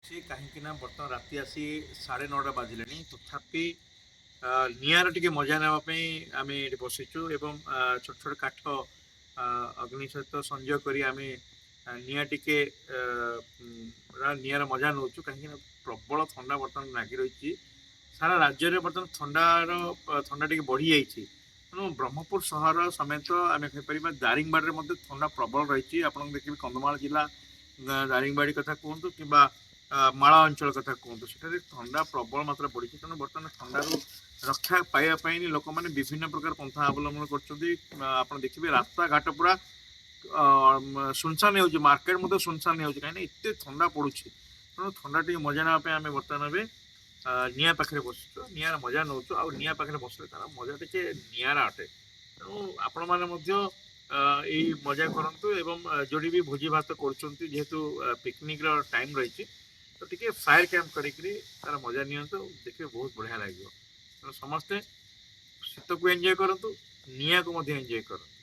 ସେ କାହିଁକି ନା ବର୍ତ୍ତମାନ ରାତି ଆସି 9:30 ବାଜିଲାଣି ତଥାପି ନିଆଁର ଟିକେ ମଜା ନେବା ପାଇଁ ଆମେ ଏଠି ବସିଛୁ ଏବଂ ଛୋଟ ଛୋଟ କାଠ ଅଗ୍ନି ସହିତ ସଂଯୋଗ କରି ଆମେ ନିଆଁ ଟିକେ ନିଆଁର ମଜା ନେଉଛୁ କାହିଁକି ନା ପ୍ରବଳ ଥଣ୍ଡା ବର୍ତ୍ତମାନ ଲାଗି ରହିଛି। ସାରା ରାଜ୍ୟରେ ବର୍ତ୍ତମାନ ଥଣ୍ଡା ଟିକେ ବଢ଼ିଯାଇଛି। ତେଣୁ ବ୍ରହ୍ମପୁର ସହର ସମେତ ଆମେ କହିପାରିବା ଦାରିଙ୍ଗବାଡ଼ିରେ ମଧ୍ୟ ଥଣ୍ଡା ପ୍ରବଳ ରହିଛି। ଆପଣଙ୍କୁ ଦେଖିବେ କନ୍ଧମାଳ ଜିଲ୍ଲା ଦାରିଙ୍ଗବାଡ଼ି କଥା କୁହନ୍ତୁ କିମ୍ବା ମାଳ ଅଞ୍ଚଳ କଥା କୁହନ୍ତୁ, ସେଠାରେ ଥଣ୍ଡା ପ୍ରବଳ ମାତ୍ରା ପଡ଼ିଛି। ତେଣୁ ବର୍ତ୍ତମାନ ଥଣ୍ଡାରୁ ରକ୍ଷା ପାଇବା ପାଇଁ ଲୋକମାନେ ବିଭିନ୍ନ ପ୍ରକାର ପନ୍ଥା ଅବଲମ୍ବନ କରୁଛନ୍ତି। ଆପଣ ଦେଖିବେ ରାସ୍ତାଘାଟ ପୁରା ସୁନସାନ ହେଉଛି, ମାର୍କେଟ ମଧ୍ୟ ସୁନସାନ ହେଉଛି କାହିଁକିନା ଏତେ ଥଣ୍ଡା ପଡ଼ୁଛି। ତେଣୁ ଥଣ୍ଡା ଟିକେ ମଜା ନେବା ପାଇଁ ଆମେ ବର୍ତ୍ତମାନ ଏବେ ନିଆଁ ପାଖରେ ବସିଛୁ, ନିଆଁର ମଜା ନେଉଛୁ। ଆଉ ନିଆଁ ପାଖରେ ବସିଲେ ତାର ମଜା ଟିକେ ନିଆରା ଅଟେ। ତେଣୁ ଆପଣମାନେ ମଧ୍ୟ ଏଇ ମଜା କରନ୍ତୁ ଏବଂ ଯୋଉଠି ବି ଭୋଜି ଭାତ କରୁଛନ୍ତି, ଯେହେତୁ ପିକନିକର ଟାଇମ୍ ରହିଛି, ତ ଟିକେ ଫାୟାର କ୍ୟାମ୍ପ କରିକିରି ତାର ମଜା ନିଅନ୍ତୁ, ଦେଖିବେ ବହୁତ ବଢ଼ିଆ ଲାଗିବ। ତେଣୁ ସମସ୍ତେ ଶୀତକୁ ଏନ୍ଜୟ କରନ୍ତୁ, ନିଆଁକୁ ମଧ୍ୟ ଏନ୍ଜୟ କରନ୍ତୁ।